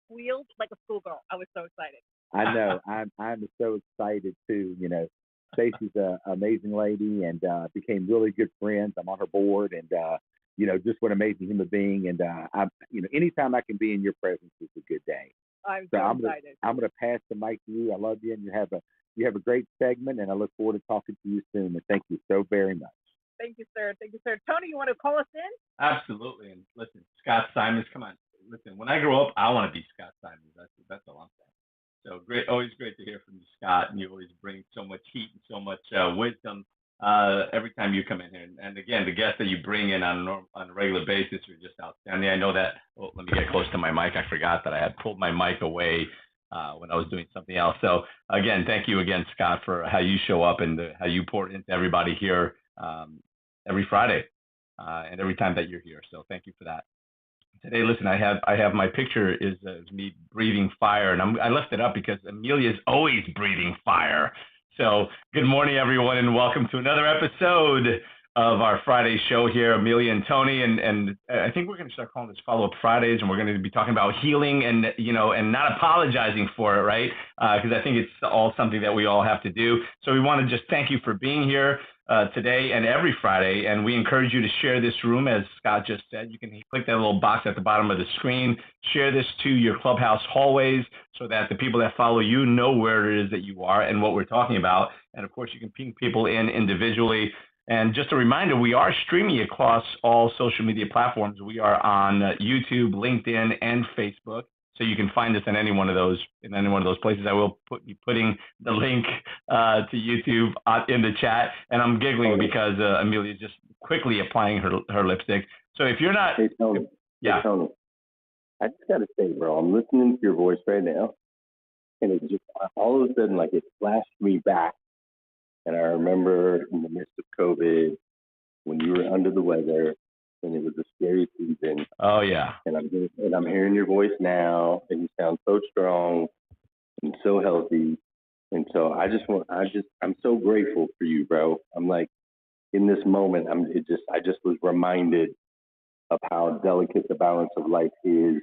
squealed like a schoolgirl. I was so excited. I know. I'm so excited too. Stacy's a amazing lady and became really good friends. I'm on her board and just what an amazing human being. And anytime I can be in your presence is a good day. I'm So so I'm gonna excited. I'm gonna pass the mic to you. I love you, and you have a great segment, and I look forward to talking to you soon. And thank you so very much. Thank you, sir. Thank you, sir. Tony, you want to call us in? Absolutely. And listen, Scott Simons, come on. Listen, when I grow up, I want to be Scott Simons. That's all I'm saying. So great, always great to hear from you, Scott. And you always bring so much heat and so much wisdom every time you come in here. And again, the guests that you bring in on a regular basis are just outstanding. I know that. Oh, let me get close to my mic. I forgot that I had pulled my mic away when I was doing something else. So again, thank you again, Scott, for how you show up and how you pour into everybody here every Friday and every time that you're here. So thank you for that. Today, listen, I have my picture is me breathing fire, and I left it up because Amelia's always breathing fire. So good morning, everyone, and welcome to another episode of our Friday show here, Amelia and Tony, and I think we're going to start calling this Follow Up Fridays, and we're going to be talking about healing and and not apologizing for it, right? Because I think it's all something that we all have to do. So we want to just thank you for being here today and every Friday, and we encourage you to share this room, as Scott just said. You can click that little box at the bottom of the screen, share this to your clubhouse hallways so that the people that follow you know where it is that you are and what we're talking about. And of course, you can ping people in individually. And just a reminder, we are streaming across all social media platforms. We are on YouTube, LinkedIn, and Facebook. So you can find us in any one of those places. I will be putting the link to YouTube in the chat. And I'm giggling because Amelia is just quickly applying her lipstick. So if you're not, Hey Tony. yeah. Hey Tony. I just gotta say, bro, I'm listening to your voice right now, and it just all of a sudden like it flashed me back. And I remember in the midst of COVID when you were under the weather and it was a scary season. Oh yeah. And I'm hearing your voice now, and you sound so strong and so healthy. And so I'm so grateful for you, bro. I'm like in this moment, I just was reminded of how delicate the balance of life is,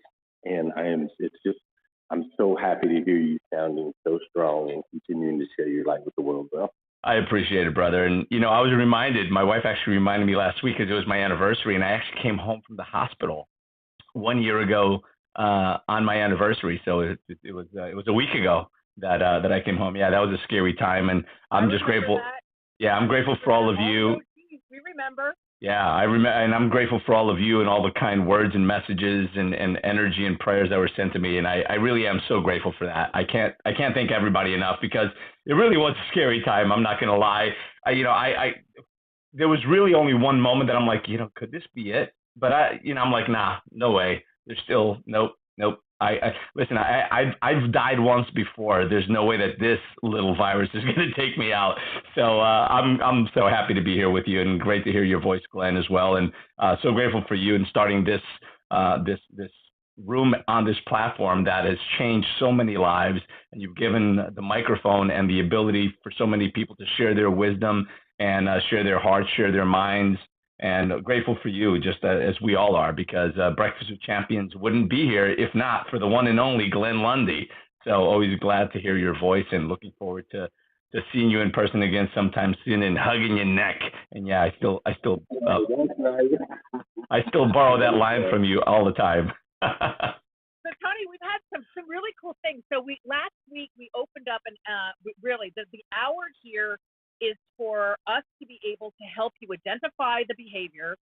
and I'm so happy to hear you sounding so strong and continuing to share your light with the world, bro. I appreciate it, brother. And, I was reminded, my wife actually reminded me last week because it was my anniversary, and I actually came home from the hospital 1 year ago on my anniversary. So it was a week ago that I came home. Yeah, that was a scary time, and I'm just grateful. That. Yeah, I'm grateful for all of you. We remember. Yeah, I remember, and I'm grateful for all of you and all the kind words and messages and energy and prayers that were sent to me, and I really am so grateful for that. I can't thank everybody enough because it really was a scary time. I'm not gonna lie. There was really only one moment that I'm like, could this be it? But I'm like, nah, no way. There's still nope. Listen. I've died once before. There's no way that this little virus is going to take me out. So I'm so happy to be here with you, and great to hear your voice, Glenn, as well. And so grateful for you and starting this room on this platform that has changed so many lives. And you've given the microphone and the ability for so many people to share their wisdom and share their hearts, share their minds. And grateful for you, just as we all are, because Breakfast with Champions wouldn't be here if not for the one and only Glenn Lundy. So always glad to hear your voice and looking forward to seeing you in person again sometime soon and hugging your neck. And yeah, I still borrow that line from you all the time. So Tony, we've had some really cool things. So last week we opened up and really the hour here is for us to be able to help you identify the behavior,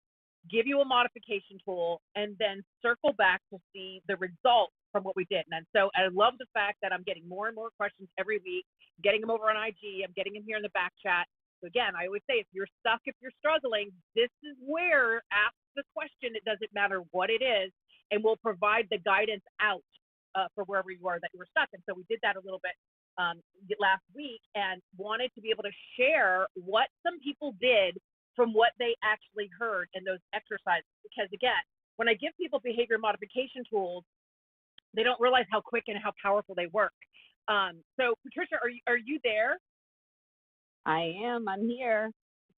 give you a modification tool, and then circle back to see the results from what we did. And so I love the fact that I'm getting more and more questions every week, getting them over on IG, I'm getting them here in the back chat. So again, I always say, if you're stuck, if you're struggling, this is where ask the question. It doesn't matter what it is, and we'll provide the guidance out for wherever you are that you were stuck. And so we did that a little bit last week, and wanted to be able to share what some people did from what they actually heard in those exercises. Because again, when I give people behavior modification tools, they don't realize how quick and how powerful they work. So Patricia, are you there? I am. I'm here.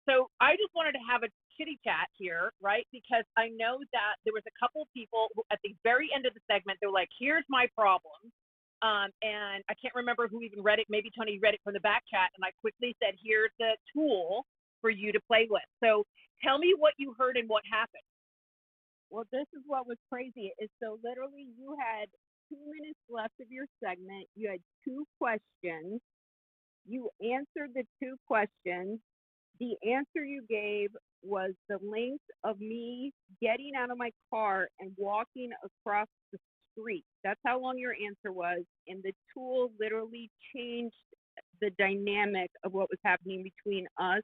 So I just wanted to have a chitty chat here, right? Because I know that there was a couple of people who, at the very end of the segment, they're like, "Here's my problem," and I can't remember who even read it. Maybe Tony read it from the back chat, and I quickly said, "Here's the tool for you to play with." So tell me what you heard and what happened. Well, this is what was crazy is so literally you had 2 minutes left of your segment. You had two questions. You answered the two questions. The answer you gave was the length of me getting out of my car and walking across the street. That's how long your answer was. And the tool literally changed the dynamic of what was happening between us,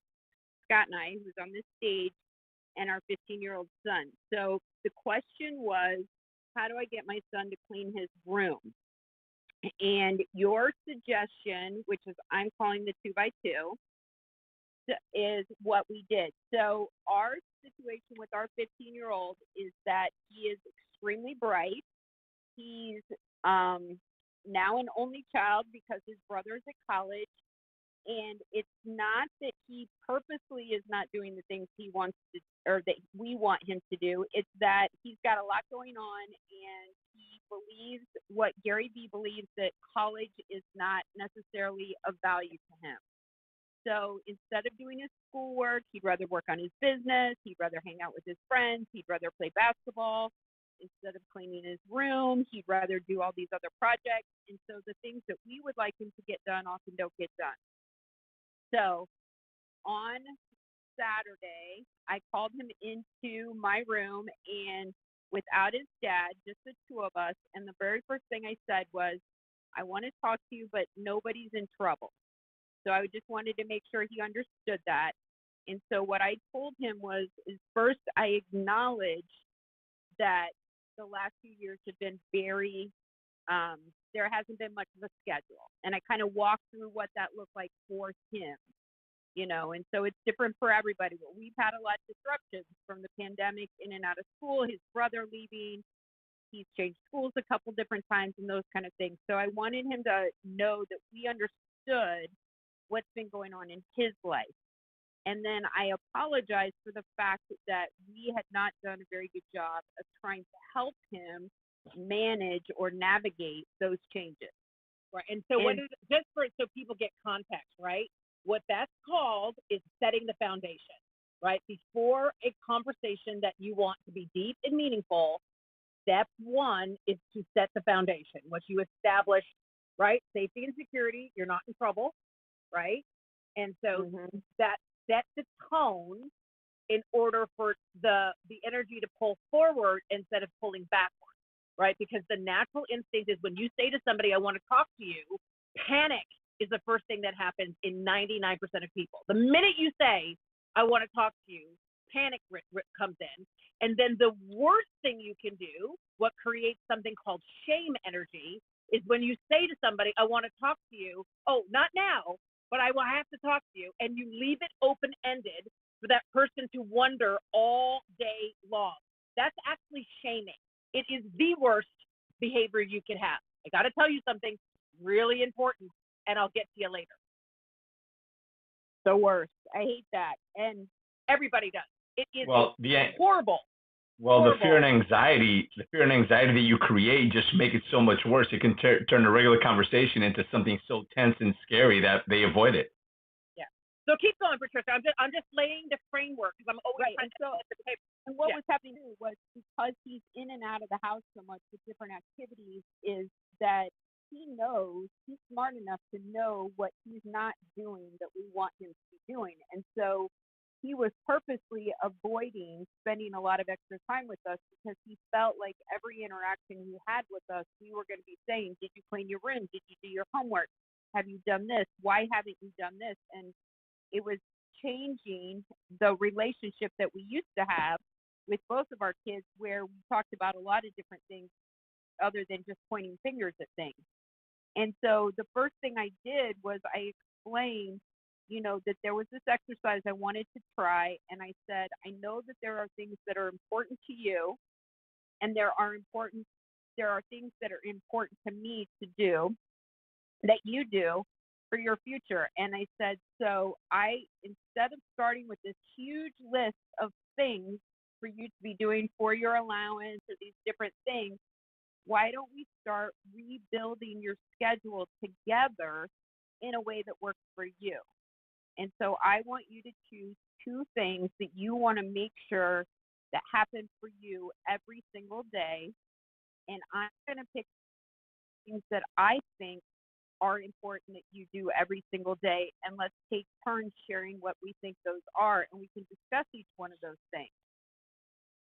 Scott and I, who's on this stage, and our 15-year-old son. So the question was, how do I get my son to clean his room? And your suggestion, which is I'm calling the 2x2, is what we did. So our situation with our 15-year-old is that he is extremely bright. He's now an only child because his brother's at college. And it's not that he purposely is not doing the things he wants to, or that we want him to do. It's that he's got a lot going on, and he believes what Gary Vee believes, that college is not necessarily of value to him. So instead of doing his schoolwork, he'd rather work on his business. He'd rather hang out with his friends. He'd rather play basketball. Instead of cleaning his room, he'd rather do all these other projects. And so the things that we would like him to get done often don't get done. So on Saturday, I called him into my room, and without his dad, just the two of us, and the very first thing I said was, I want to talk to you, but nobody's in trouble. So I just wanted to make sure he understood that. And so what I told him was, is first I acknowledged that the last few years have been very, there hasn't been much of a schedule. And I kind of walked through what that looked like for him, you know, and so it's different for everybody. Well, we've had a lot of disruptions from the pandemic, in and out of school, his brother leaving, he's changed schools a couple different times and those kind of things. So I wanted him to know that we understood what's been going on in his life. And then I apologize for the fact that we had not done a very good job of trying to help him manage or navigate those changes. Right. And so what is, just for so people get context, right? What that's called is setting the foundation, right? Before a conversation that you want to be deep and meaningful, step one is to set the foundation. Once you establish, right, safety and security, you're not in trouble, right? And so that sets the tone in order for the energy to pull forward instead of pulling backward, right? Because the natural instinct is when you say to somebody, I want to talk to you, panic is the first thing that happens in 99% of people. The minute you say, I want to talk to you, panic comes in. And then the worst thing you can do, what creates something called shame energy, is when you say to somebody, I want to talk to you, oh, not now, but I will have to talk to you, and you leave it open-ended for that person to wonder all day long. That's actually shaming. It is the worst behavior you can have. I got to tell you something really important, and I'll get to you later. The worst. I hate that. And everybody does. It is Well, horrible. horrible. the fear and anxiety that you create just make it so much worse. It can turn a regular conversation into something so tense and scary that they avoid it. Yeah. So keep going, Patricia. I'm just laying the framework because I'm always trying to at the table. And what was happening was, because he's in and out of the house so much with different activities, is that he knows, he's smart enough to know what he's not doing that we want him to be doing. And so he was purposely avoiding spending a lot of extra time with us because he felt like every interaction he had with us, we were going to be saying, did you clean your room? Did you do your homework? Have you done this? Why haven't you done this? And it was changing the relationship that we used to have with both of our kids, where we talked about a lot of different things other than just pointing fingers at things. And so the first thing I did was I explained, you know, that there was this exercise I wanted to try. And I said, I know that there are things that are important to you, and there are things that are important to me to do, that you do. for your future. And I said, so instead of starting with this huge list of things for you to be doing for your allowance or these different things, why don't we start rebuilding your schedule together in a way that works for you? And so I want you to choose 2 things that you want to make sure that happen for you every single day. And I'm going to pick things that I think are important that you do every single day. And let's take turns sharing what we think those are. And we can discuss each one of those things.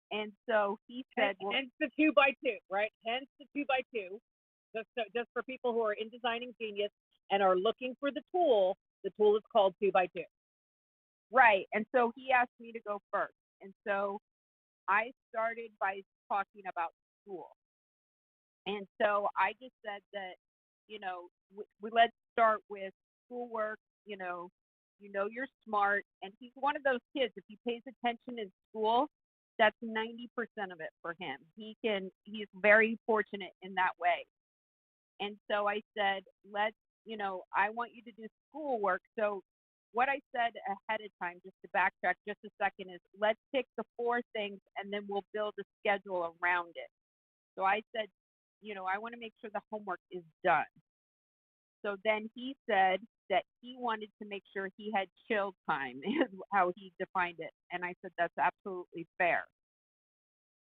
And so he said, well, hence the 2x2, right? Hence the 2x2. Just for people who are in Designing Genius and are looking for the tool is called 2x2. Right. And so he asked me to go first. And so I started by talking about school. And so I just said that, let's start with schoolwork. You're smart. And he's one of those kids, if he pays attention in school, that's 90% of it for him. He's very fortunate in that way. And so I said, I want you to do schoolwork. So what I said ahead of time, just to backtrack just a second, is let's pick the 4 things and then we'll build a schedule around it. So I said, I want to make sure the homework is done. So then he said that he wanted to make sure he had chill time, is how he defined it. And I said, that's absolutely fair.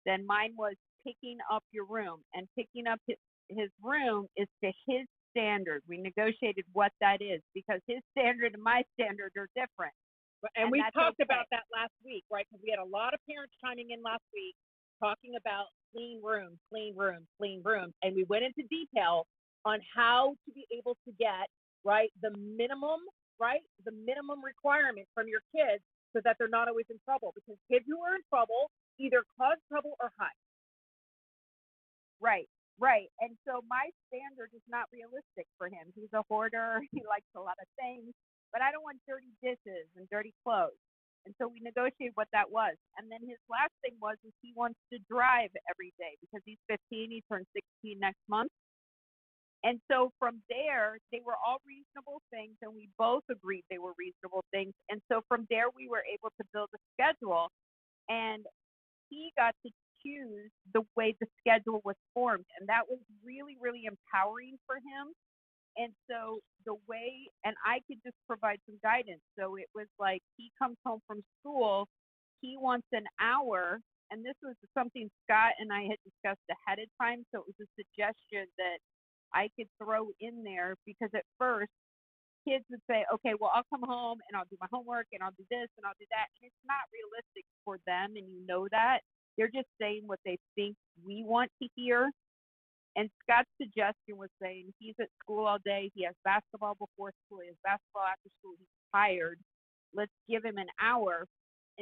Then mine was picking up your room, and picking up his room is to his standard. We negotiated what that is because his standard and my standard are different. And we talked about that last week, right? Because we had a lot of parents chiming in last week talking about clean rooms, and we went into detail on how to be able to get, right, the minimum requirement from your kids so that they're not always in trouble, because kids who are in trouble either cause trouble or hide. Right. And so my standard is not realistic for him. He's a hoarder. He likes a lot of things, but I don't want dirty dishes and dirty clothes. And so we negotiated what that was. And then his last thing is he wants to drive every day because he's 15. He turns 16 next month. And so from there, they were all reasonable things, and we both agreed they were reasonable things. And so from there, we were able to build a schedule, and he got to choose the way the schedule was formed. And that was really, really empowering for him. And so and I could just provide some guidance. So it was like he comes home from school, he wants an hour, and this was something Scott and I had discussed ahead of time. So it was a suggestion that I could throw in there, because at first kids would say, okay, well, I'll come home and I'll do my homework and I'll do this and I'll do that. And it's not realistic for them, and you know that. They're just saying what they think we want to hear. And Scott's suggestion was saying he's at school all day. He has basketball before school. He has basketball after school. He's tired. Let's give him an hour.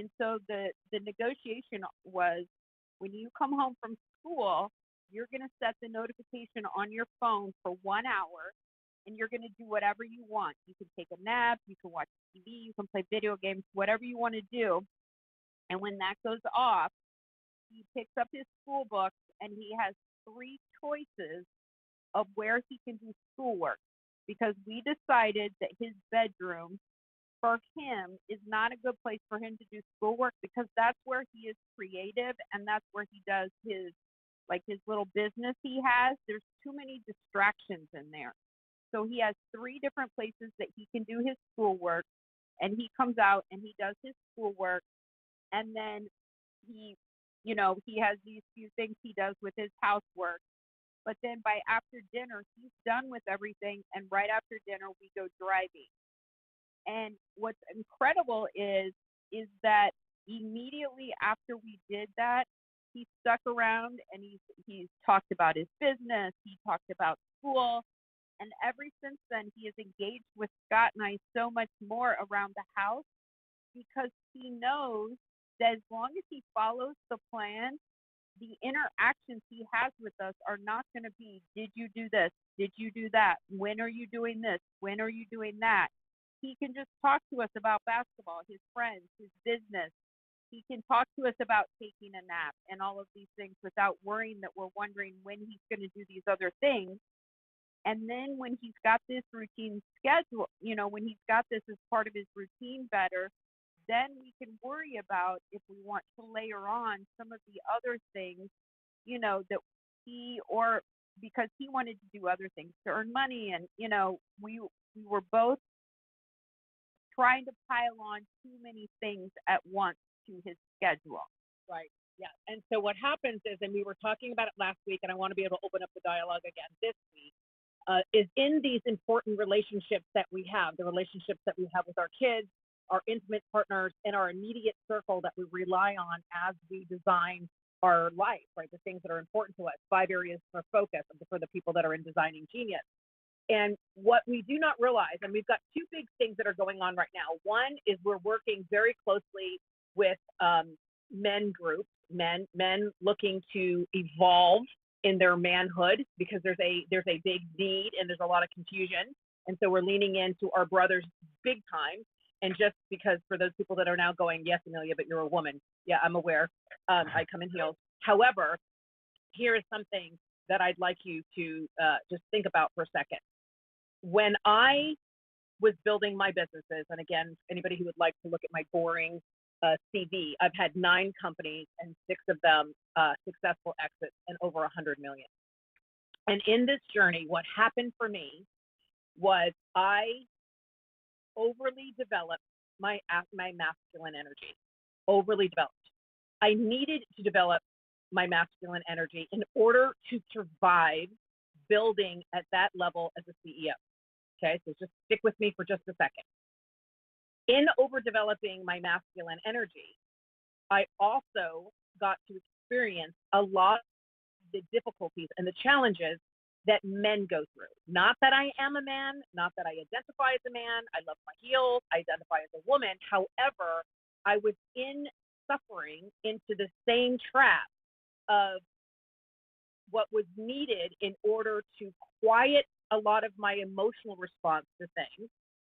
And so the negotiation was, when you come home from school, you're going to set the notification on your phone for 1 hour, and you're going to do whatever you want. You can take a nap. You can watch TV. You can play video games, whatever you want to do. And when that goes off, he picks up his school books, and he has 3 choices of where he can do schoolwork, because we decided that his bedroom for him is not a good place for him to do schoolwork, because that's where he is creative and that's where he does his little business he has. There's too many distractions in there. So he has 3 different places that he can do his schoolwork, and he comes out and he does his schoolwork, and then he has these few things he does with his housework. But then by after dinner, he's done with everything, and right after dinner, we go driving. And what's incredible is that immediately after we did that, he stuck around and he's talked about his business, he talked about school, and ever since then, he is engaged with Scott and I so much more around the house, because he knows that as long as he follows the plan, the interactions he has with us are not going to be, did you do this? Did you do that? When are you doing this? When are you doing that? He can just talk to us about basketball, his friends, his business. He can talk to us about taking a nap and all of these things without worrying that we're wondering when he's going to do these other things. And then when he's got this routine schedule, when he's got this as part of his routine better, then we can worry about if we want to layer on some of the other things, that or because he wanted to do other things to earn money. And, we were both trying to pile on too many things at once to his schedule. Right. Yeah. And so what happens is, and we were talking about it last week, and I want to be able to open up the dialogue again this week, is in these important relationships that we have, the relationships that we have with our kids, our intimate partners, and our immediate circle that we rely on as we design our life, right? The things that are important to us, 5 areas for focus for the people that are in Designing Genius. And what we do not realize, and we've got 2 big things that are going on right now. One is we're working very closely with men groups, men looking to evolve in their manhood, because there's a big need and there's a lot of confusion. And so we're leaning into our brothers big time. And just because for those people that are now going, yes, Amelia, but you're a woman. Yeah, I'm aware. I come in heels. However, here is something that I'd like you to just think about for a second. When I was building my businesses, and again, anybody who would like to look at my boring CV, I've had 9 companies and 6 of them successful exits and over 100 million. And in this journey, what happened for me was I overly developed my masculine energy. Overly developed. I needed to develop my masculine energy in order to survive building at that level as a CEO. Okay, so just stick with me for just a second. In overdeveloping my masculine energy, I also got to experience a lot of the difficulties and the challenges that men go through. Not that I am a man, not that I identify as a man, I love my heels, I identify as a woman. However, I was suffering into the same trap of what was needed in order to quiet a lot of my emotional response to things,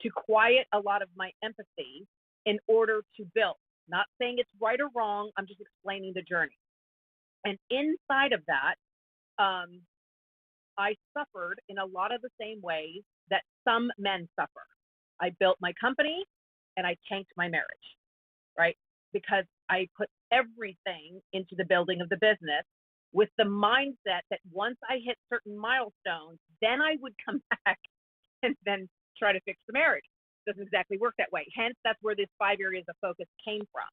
to quiet a lot of my empathy in order to build. Not saying it's right or wrong, I'm just explaining the journey. And inside of that, I suffered in a lot of the same ways that some men suffer. I built my company and I tanked my marriage, right? Because I put everything into the building of the business with the mindset that once I hit certain milestones, then I would come back and then try to fix the marriage. Doesn't exactly work that way. Hence, that's where this 5 areas of focus came from.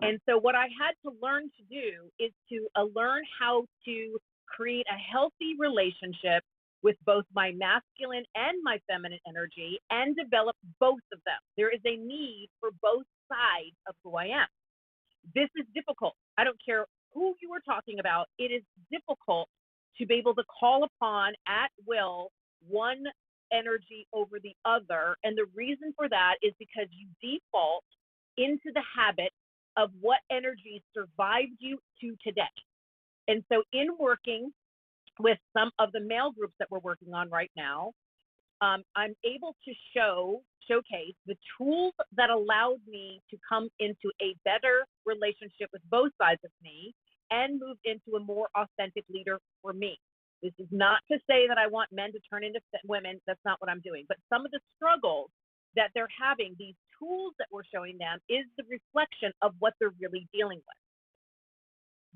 And so what I had to learn to do is to learn how to create a healthy relationship with both my masculine and my feminine energy and develop both of them. There is a need for both sides of who I am. This is difficult. I don't care who you are talking about. It is difficult to be able to call upon at will one energy over the other. And the reason for that is because you default into the habit of what energy survived you to today. And so in working with some of the male groups that we're working on right now, I'm able to showcase the tools that allowed me to come into a better relationship with both sides of me and move into a more authentic leader for me. This is not to say that I want men to turn into women. That's not what I'm doing. But some of the struggles that they're having, these tools that we're showing them, is the reflection of what they're really dealing with.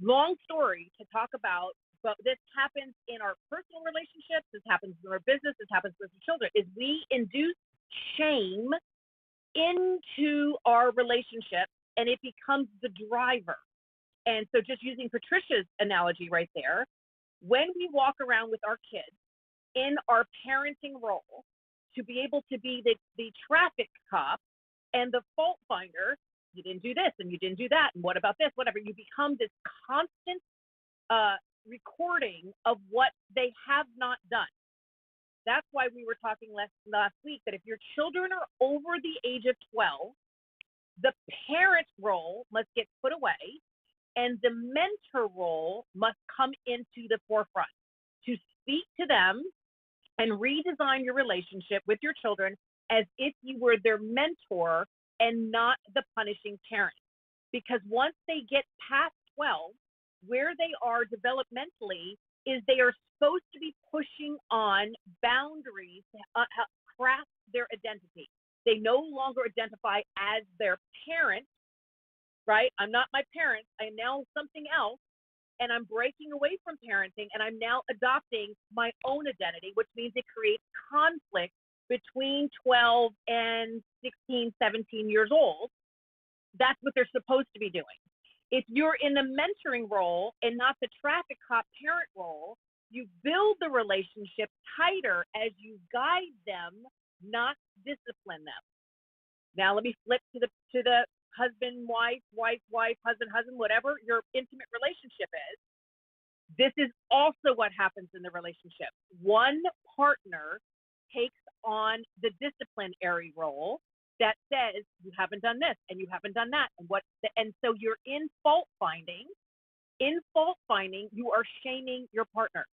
Long story to talk about, but this happens in our personal relationships, this happens in our business, this happens with our children, is we induce shame into our relationships and it becomes the driver. And so just using Patricia's analogy right there, when we walk around with our kids in our parenting role to be able to be the traffic cop and the fault finder, you didn't do this and you didn't do that, and what about this, whatever, you become this constant recording of what they have not done. That's why we were talking last week that if your children are over the age of 12, the parent role must get put away and the mentor role must come into the forefront to speak to them and redesign your relationship with your children as if you were their mentor and not the punishing parent. Because once they get past 12, where they are developmentally, is they are supposed to be pushing on boundaries to craft their identity. They no longer identify as their parent, right? I'm not my parents. I am now something else, and I'm breaking away from parenting, and I'm now adopting my own identity, which means it creates conflict between 12 and 16, 17 years old. That's what they're supposed to be doing. If you're in the mentoring role and not the traffic cop parent role, you build the relationship tighter as you guide them, not discipline them. Now let me flip to the husband, wife, husband, whatever your intimate relationship is. This is also what happens in the relationship. One partner takes on the disciplinary role that says you haven't done this and you haven't done that, and so you're in fault finding. In fault finding, you are shaming your partner.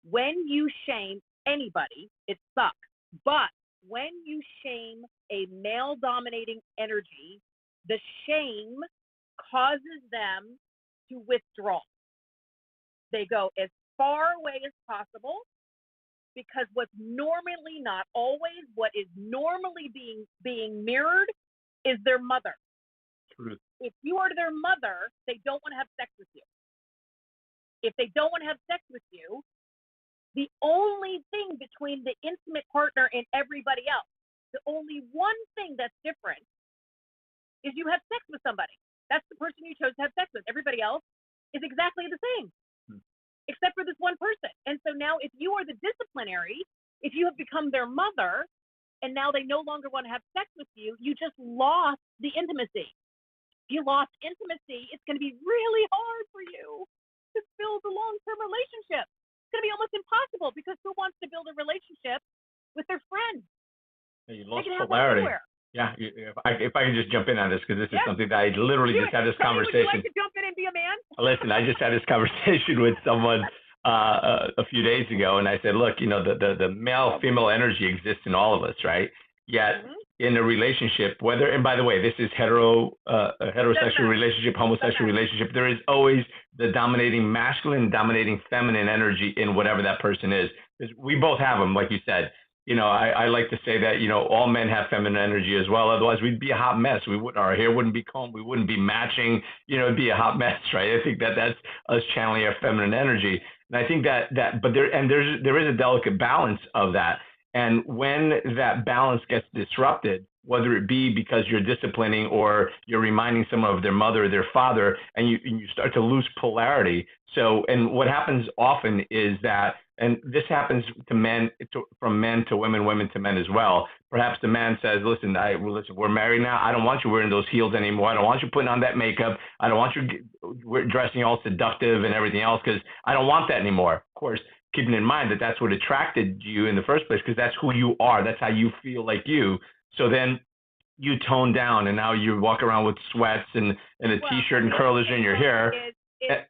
When you shame anybody, it sucks. But when you shame a male dominating energy, the shame causes them to withdraw. They go as far away as possible, because what's normally, not always, what is normally being mirrored is their mother. Truth. If you are their mother, they don't want to have sex with you. If they don't want to have sex with you, the only thing between the intimate partner and everybody else, the only one thing that's different is you have sex with somebody. That's the person you chose to have sex with. Everybody else is exactly the same, except for this one person. And so now if you are the disciplinary, if you have become their mother, and now they no longer want to have sex with you, you just lost the intimacy. If you lost intimacy, it's going to be really hard for you to build a long-term relationship. It's going to be almost impossible, because who wants to build a relationship with their friends? You lost They can have polarity. one anywhere. Yeah, if I can just jump in on this, because this is something that I literally just had this Tony, conversation. would you like to jump in and be a man? Listen, I just had this conversation with someone a few days ago, and I said, look, the male-female energy exists in all of us, right? Yet in a relationship, whether, and by the way, this is a heterosexual relationship, homosexual relationship, there is always the dominating masculine, dominating feminine energy in whatever that person is. We both have them, like you said. I like to say that, all men have feminine energy as well. Otherwise, we'd be a hot mess. Our hair wouldn't be combed. We wouldn't be matching. It'd be a hot mess, right? I think that's us channeling our feminine energy. And I think but there is a delicate balance of that. And when that balance gets disrupted, whether it be because you're disciplining or you're reminding someone of their mother or their father, and you start to lose polarity. So, and what happens often is that, and this happens to men, from men to women, women to men as well. Perhaps the man says, listen, we're married now. I don't want you wearing those heels anymore. I don't want you putting on that makeup. I don't want you dressing all seductive and everything else, because I don't want that anymore. Of course, keeping in mind that that's what attracted you in the first place, because that's who you are. That's how you feel like you. So then you tone down, and now you walk around with sweats and a t-shirt and curlers in your hair.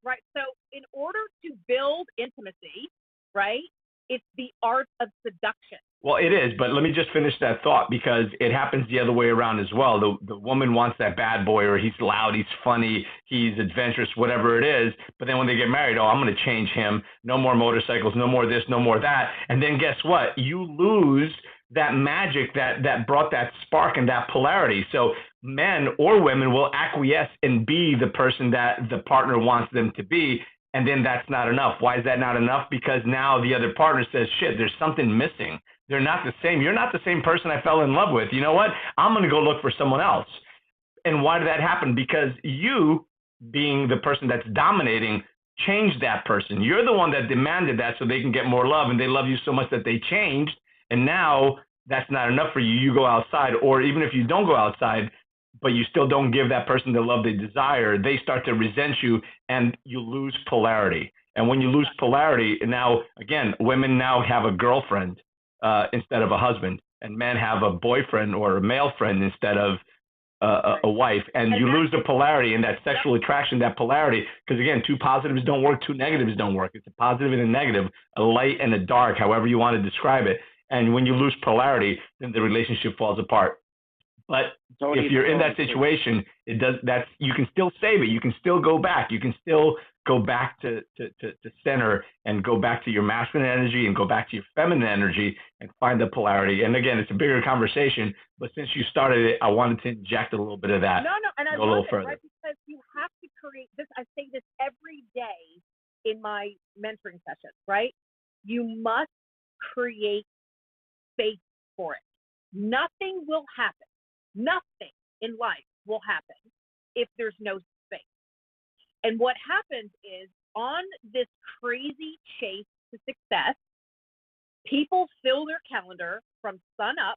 Right. So in order to build intimacy, right, it's the art of seduction. Well, it is, but let me just finish that thought, because it happens the other way around as well. The woman wants that bad boy, or he's loud, he's funny, he's adventurous, whatever it is. But then when they get married, I'm going to change him. No more motorcycles, no more this, no more that. And then guess what? You lose that magic that brought that spark and that polarity. So men or women will acquiesce and be the person that the partner wants them to be. And then that's not enough. Why is that not enough? Because now the other partner says, shit, there's something missing. They're not the same. You're not the same person I fell in love with. You know what? I'm going to go look for someone else. And why did that happen? Because you, being the person that's dominating, changed that person. You're the one that demanded that so they can get more love, and they love you so much that they changed. And now that's not enough for you. You go outside, or even if you don't go outside, but you still don't give that person the love they desire, they start to resent you, and you lose polarity. And when you lose polarity, now, again, women now have a girlfriend instead of a husband, and men have a boyfriend or a male friend instead of a wife, and you lose the polarity and that sexual attraction, that polarity, because again, two positives don't work, two negatives don't work. It's a positive and a negative, a light and a dark, however you want to describe it. And when you lose polarity, then the relationship falls apart. But Tony, if you're in that situation, you can still save it. You can still go back. You can still go back to center and go back to your masculine energy and go back to your feminine energy and find the polarity. And again, it's a bigger conversation, but since you started it, I wanted to inject a little bit of that. No, and I go a love little it, further. right? Because you have to create this. I say this every day in my mentoring sessions, right? You must create space for it. Nothing will happen. Nothing in life will happen if there's no space. And what happens is on this crazy chase to success, people fill their calendar from sun up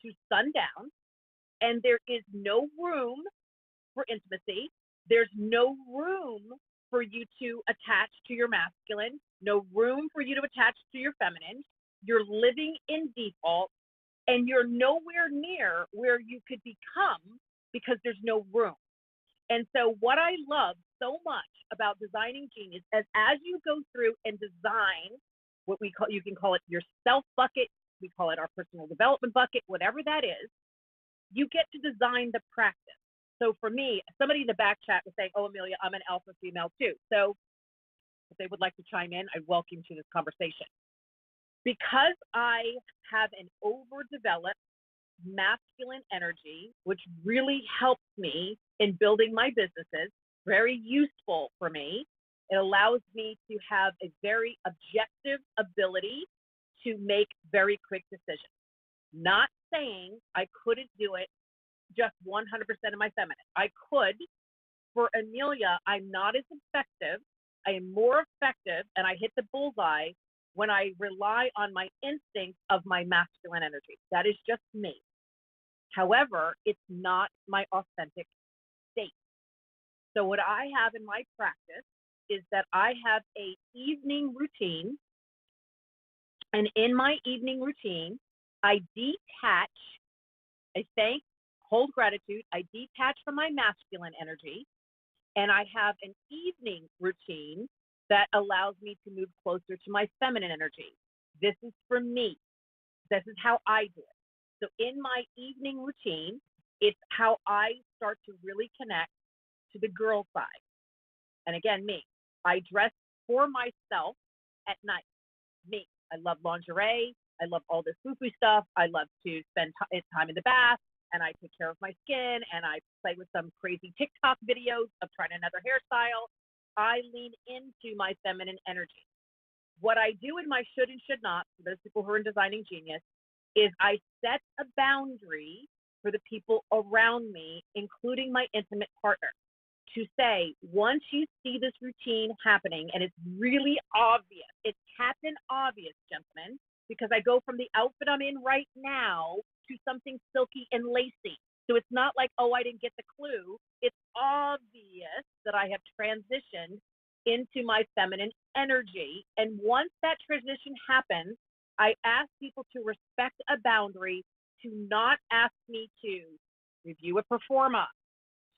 to sundown, and there is no room for intimacy. There's no room for you to attach to your masculine, no room for you to attach to your feminine. You're living in default, and you're nowhere near where you could become because there's no room. And so what I love so much about Designing Genius is as you go through and design what we call, you can call it your self bucket, we call it our personal development bucket, whatever that is, you get to design the practice. So for me, somebody in the back chat was saying, oh, Amelia, I'm an alpha female too. So if they would like to chime in, I welcome you to this conversation. Because I have an overdeveloped masculine energy, which really helps me in building my businesses, very useful for me. It allows me to have a very objective ability to make very quick decisions. Not saying I couldn't do it just 100% of my feminine. I could. For Amelia, I'm not as effective. I am more effective, and I hit the bullseye when I rely on my instincts of my masculine energy. That is just me. However, it's not my authentic state. So what I have in my practice is that I have an evening routine, and in my evening routine, I detach, I thank, hold gratitude, I detach from my masculine energy, and I have an evening routine that allows me to move closer to my feminine energy. This is for me. This is how I do it. So in my evening routine, it's how I start to really connect to the girl side. And again, me. I dress for myself at night. Me. I love lingerie. I love all this foo-foo stuff. I love to spend time in the bath, and I take care of my skin, and I play with some crazy TikTok videos of trying another hairstyle. I lean into my feminine energy. What I do in my should and should not, for those people who are in Designing Genius, is I set a boundary for the people around me, including my intimate partner, to say, once you see this routine happening, and it's really obvious, it's Captain Obvious, gentlemen, because I go from the outfit I'm in right now to something silky and lacy. So it's not like, oh, I didn't get the clue. It's obvious that I have transitioned into my feminine energy. And once that transition happens, I ask people to respect a boundary, to not ask me to review a pro forma,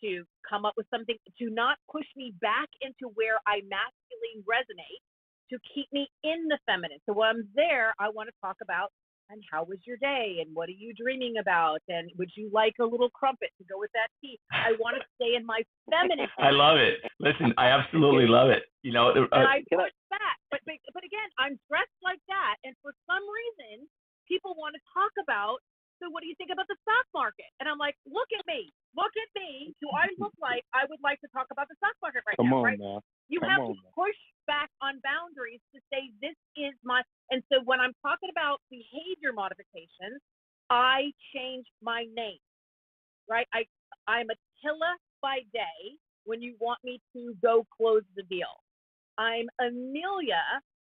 to come up with something, to not push me back into where I masculine resonate, to keep me in the feminine. So when I'm there, I want to talk about, and how was your day? And what are you dreaming about? And would you like a little crumpet to go with that tea? I want to stay in my feminine. I love it. Listen, I absolutely love it. You know, and I push back. But again, I'm dressed like that. And for some reason, people want to talk about, so what do you think about the stock market? And I'm like, look at me. Look at me. Do I look like I would like to talk about the stock market right now? Right? You have to push back on boundaries to say, this is my, and so when I'm talking about behavior modifications, I change my name, right? I'm Attila by day when you want me to go close the deal. I'm Amelia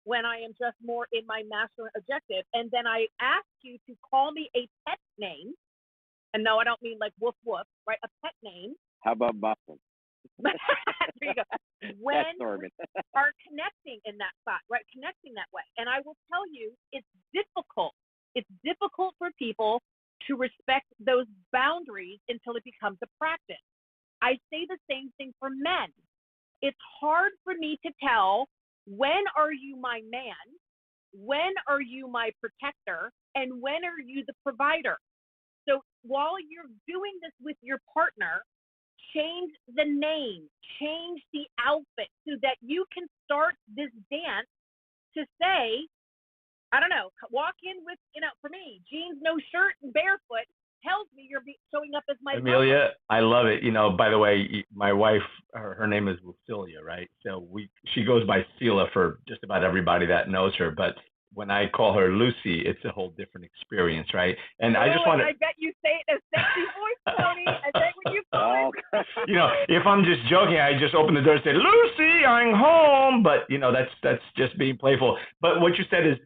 when I am just more in my masculine objective. And then I ask you to call me a pet name. And no, I don't mean like woof woof, right? A pet name. How about Boston? There you go. When we are connecting in that spot, right? Connecting that way. And I will tell you, it's difficult. It's difficult for people to respect those boundaries until it becomes a practice. I say the same thing for men. It's hard for me to tell, when are you my man? When are you my protector? And when are you the provider? So while you're doing this with your partner, change the name, change the outfit so that you can start this dance to say, I don't know, walk in with, for me, jeans, no shirt, and barefoot tells me you're showing up as my Amelia, I love it. By the way, my wife, her name is Lucilia, right? So she goes by Celia for just about everybody that knows her. But when I call her Lucy, it's a whole different experience, right? And I just want to. I bet you say it in a sexy voice, Tony. I bet when you call it. If I'm just joking, I just open the door and say, Lucy, I'm home. But that's just being playful. But what you said is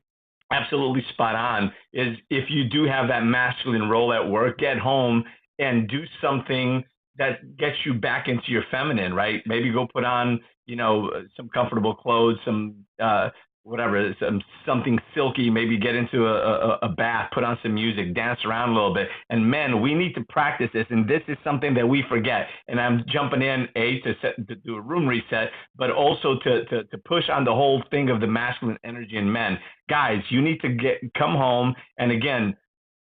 absolutely spot on. Is if you do have that masculine role at work, get home and do something that gets you back into your feminine, right? Maybe go put on, some comfortable clothes, some whatever, something silky, maybe get into a bath, put on some music, dance around a little bit. And men, we need to practice this. And this is something that we forget. And I'm jumping in, to do a room reset, but also to push on the whole thing of the masculine energy in men. Guys, you need to come home and again,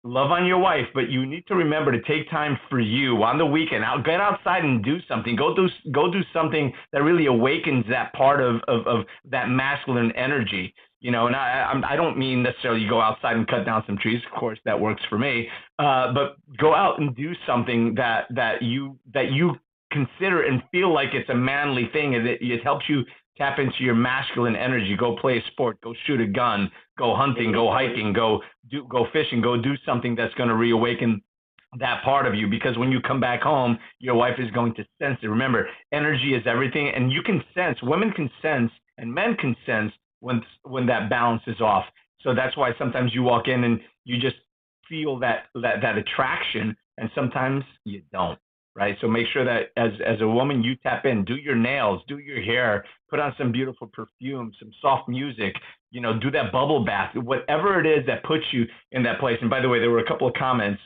love on your wife, but you need to remember to take time for you on the weekend. Get outside and do something. Go do something that really awakens that part of that masculine energy. And I don't mean necessarily you go outside and cut down some trees. Of course, that works for me. But go out and do something that you consider and feel like it's a manly thing, and it helps you tap into your masculine energy. Go play a sport, go shoot a gun, go hunting, go hiking, go fishing, go do something that's going to reawaken that part of you, because when you come back home, your wife is going to sense it. Remember, energy is everything, and you can sense, women can sense, and men can sense when that balance is off. So that's why sometimes you walk in and you just feel that attraction, and sometimes you don't. Right. So make sure that as a woman, you tap in, do your nails, do your hair, put on some beautiful perfume, some soft music, do that bubble bath, whatever it is that puts you in that place. And by the way, there were a couple of comments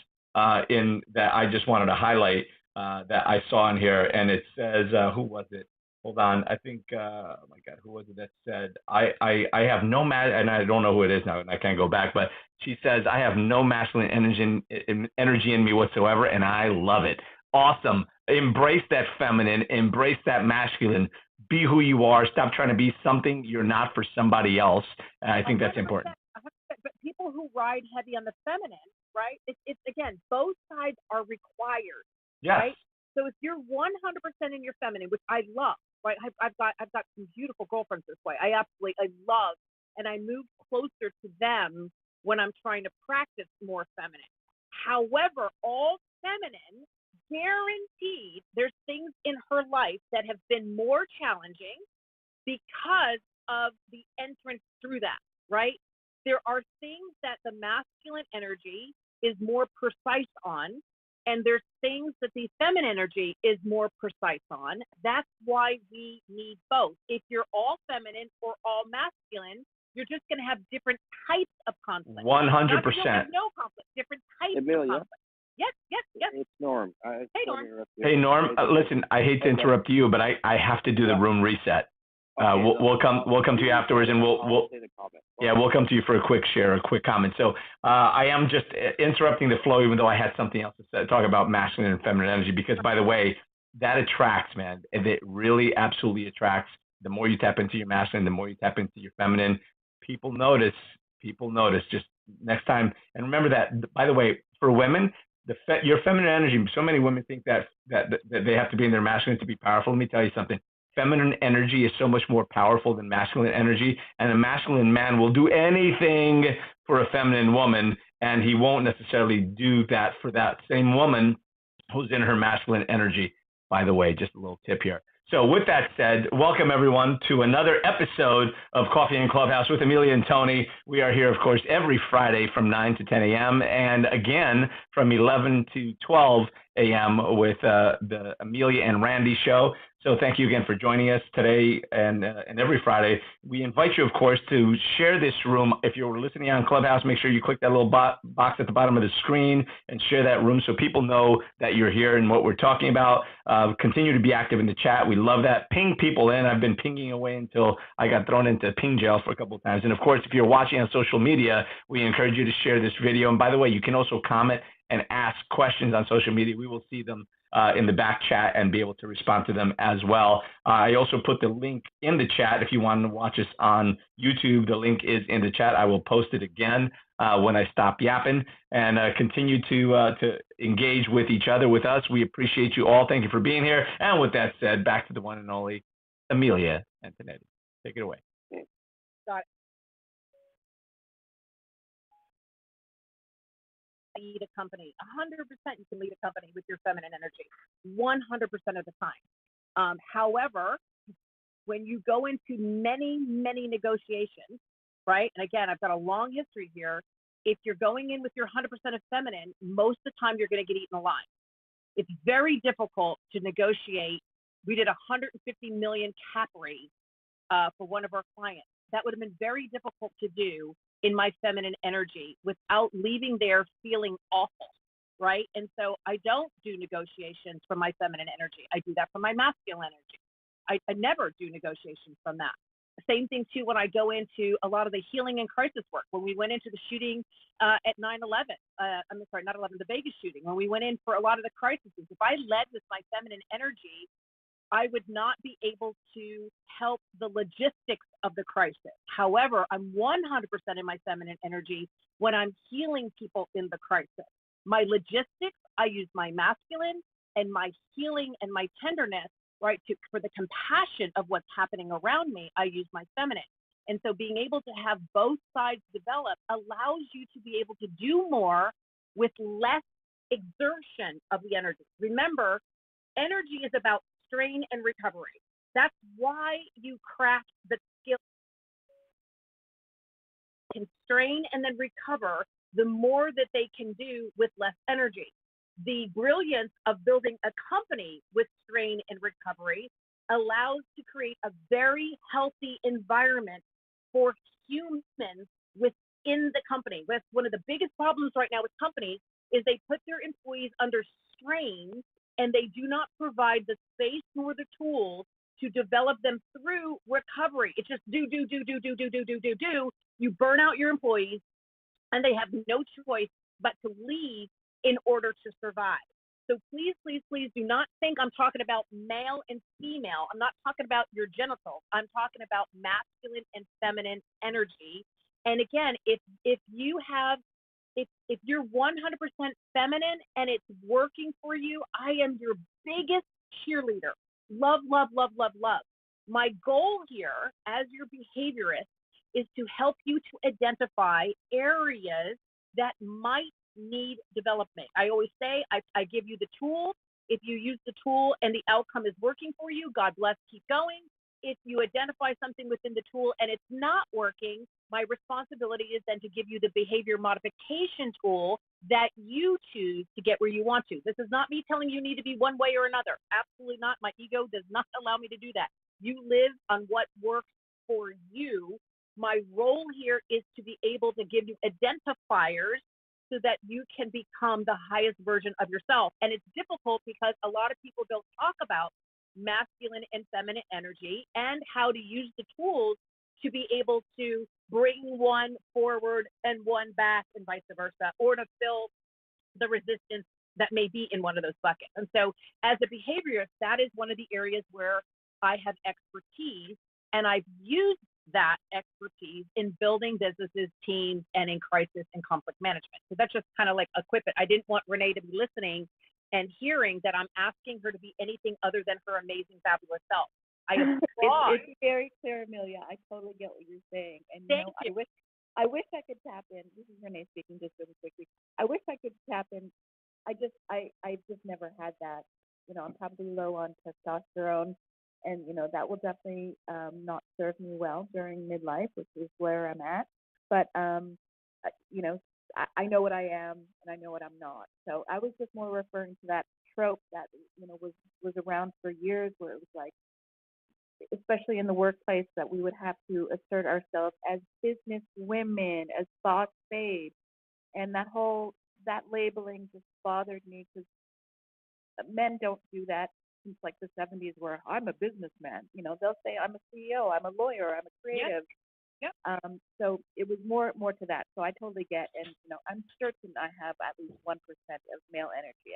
in that I just wanted to highlight that I saw in here. And it says, who was it? Hold on. I think, oh my God, who was it that said, I have no and I don't know who it is now, and I can't go back, but she says, I have no masculine energy in me whatsoever, and I love it. Awesome. Embrace that feminine, embrace that masculine, be who you are. Stop trying to be something you're not for somebody else. And I think that's important. 100%. But people who ride heavy on the feminine, right? It's again, both sides are required. Yes. Right? So if you're 100% in your feminine, which I love, right? I've got some beautiful girlfriends this way. I love, and I move closer to them when I'm trying to practice more feminine. However, all feminine, guaranteed there's things in her life that have been more challenging because of the entrance through that, right? There are things that the masculine energy is more precise on, and there's things that the feminine energy is more precise on. That's why we need both. If you're all feminine or all masculine, you're just going to have different types of conflict. 100%. No conflict, different types Amelia. of conflict. Yes. It's Norm. Hey, Norm. Hey, Norm. Listen, I hate to interrupt you, but I have to do the room reset. We'll come to you afterwards, and we'll come to you for a quick share, a quick comment. So I am just interrupting the flow, even though I had something else to say, talk about masculine and feminine energy, because by the way, that attracts, man. It really absolutely attracts. The more you tap into your masculine, the more you tap into your feminine. People notice. Just next time, and remember that. By the way, for women, your feminine energy. So many women think that they have to be in their masculine to be powerful. Let me tell you something. Feminine energy is so much more powerful than masculine energy, and a masculine man will do anything for a feminine woman, and he won't necessarily do that for that same woman who's in her masculine energy. By the way, just a little tip here. So with that said, welcome everyone to another episode of Coffee and Clubhouse with Amelia and Tony. We are here, of course, every Friday from 9 to 10 a.m. and again from 11 to 12 a.m. with the Amelia and Randy show. So thank you again for joining us today and every Friday. We invite you, of course, to share this room. If you're listening on Clubhouse, make sure you click that little box at the bottom of the screen and share that room so people know that you're here and what we're talking about. Continue to be active in the chat. We love that. Ping people in. I've been pinging away until I got thrown into ping jail for a couple of times. And of course, if you're watching on social media, we encourage you to share this video. And by the way, you can also comment and ask questions on social media, we will see them in the back chat and be able to respond to them as well. I also put the link in the chat if you want to watch us on YouTube. The link is in the chat. I will post it again when I stop yapping, and continue to engage with each other, with us. We appreciate you all. Thank you for being here. And with that said, back to the one and only Amelia Antonetti. Take it away. Lead a company. 100% you can lead a company with your feminine energy. 100% of the time. However, when you go into many, many negotiations, right? And again, I've got a long history here. If you're going in with your 100% of feminine, most of the time you're going to get eaten alive. It's very difficult to negotiate. We did 150 million cap raise for one of our clients. That would have been very difficult to do in my feminine energy without leaving there feeling awful, right? And so I don't do negotiations from my feminine energy. I do that from my masculine energy. I never do negotiations from that. Same thing too when I go into a lot of the healing and crisis work. When we went into the shooting at 9/11, I'm sorry, not 11, the Vegas shooting, when we went in for a lot of the crises, if I led with my feminine energy, I would not be able to help the logistics of the crisis. However, I'm 100% in my feminine energy when I'm healing people in the crisis. My logistics, I use my masculine, and my healing and my tenderness, right, for the compassion of what's happening around me, I use my feminine. And so being able to have both sides develop allows you to be able to do more with less exertion of the energy. Remember, energy is about strain and recovery. That's why you craft the skill. Can strain and then recover, the more that they can do with less energy. The brilliance of building a company with strain and recovery allows to create a very healthy environment for humans within the company. That's one of the biggest problems right now with companies is they put their employees under strain and they do not provide the space nor the tools to develop them through recovery. It's just do. You burn out your employees and they have no choice but to leave in order to survive. So please do not think I'm talking about male and female. I'm not talking about your genitals. I'm talking about masculine and feminine energy. And again, if you're 100% feminine and it's working for you, I am your biggest cheerleader. Love. My goal here as your behaviorist is to help you to identify areas that might need development. I always say, I give you the tool. If you use the tool and the outcome is working for you, God bless, keep going. If you identify something within the tool and it's not working, my responsibility is then to give you the behavior modification tool that you choose to get where you want to. This is not me telling you need to be one way or another. Absolutely not. My ego does not allow me to do that. You live on what works for you. My role here is to be able to give you identifiers so that you can become the highest version of yourself. And it's difficult because a lot of people don't talk about masculine and feminine energy and how to use the tools to be able to bring one forward and one back and vice versa, or to fill the resistance that may be in one of those buckets. And so as a behaviorist, that is one of the areas where I have expertise, and I've used that expertise in building businesses, teams, and in crisis and conflict management. So that's just kind of like equip it. I didn't want Renee to be listening and hearing that I'm asking her to be anything other than her amazing, fabulous self. I applaud. It's very clear, Amelia. I totally get what you're saying. And Thank you. I wish I could tap in. This is Renee speaking just really quickly. I wish I could tap in. I just never had that. I'm probably low on testosterone, and that will definitely not serve me well during midlife, which is where I'm at. But I know what I am and I know what I'm not. So I was just more referring to that trope that was around for years, where it was like, especially in the workplace, that we would have to assert ourselves as business women, as boss babes, and that labeling just bothered me, because men don't do that since like the 70s, where I'm a businessman. They'll say I'm a CEO, I'm a lawyer, I'm a creative. Yep. So it was more to that. So I totally get, and I'm certain I have at least 1% of male energy.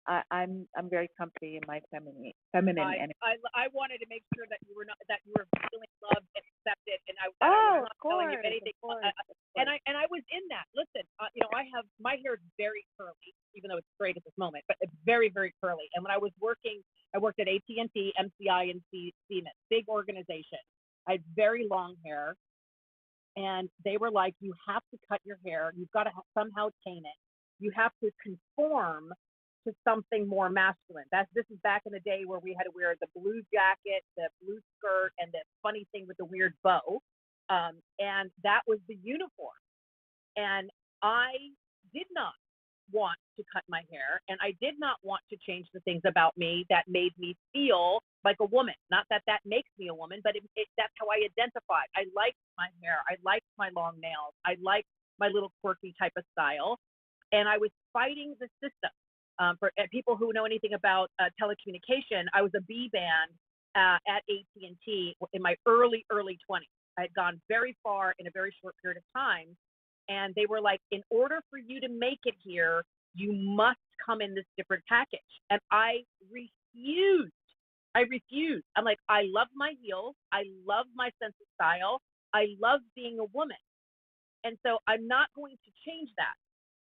I'm very comfy in my feminine energy. I wanted to make sure that you were feeling loved and accepted, and I was Oh, not of telling you course, anything. of course. And I was in that. Listen, I have my hair is very curly, even though it's straight at this moment, but it's very, very curly. And when I was working, I worked at AT&T, MCI, and Siemens, big organization. I had very long hair, and they were like, "You have to cut your hair. You've got to somehow tame it. You have to conform to something more masculine." This is back in the day where we had to wear the blue jacket, the blue skirt, and the funny thing with the weird bow. And that was the uniform. And I did not want to cut my hair, and I did not want to change the things about me that made me feel like a woman. Not that that makes me a woman, but that's how I identified. I liked my hair. I liked my long nails. I liked my little quirky type of style. And I was fighting the system. For people who know anything about telecommunication, I was a B band at AT&T in my early 20s. I had gone very far in a very short period of time, and they were like, in order for you to make it here, you must come in this different package. And I refused. I'm like, I love my heels. I love my sense of style. I love being a woman. And so I'm not going to change that.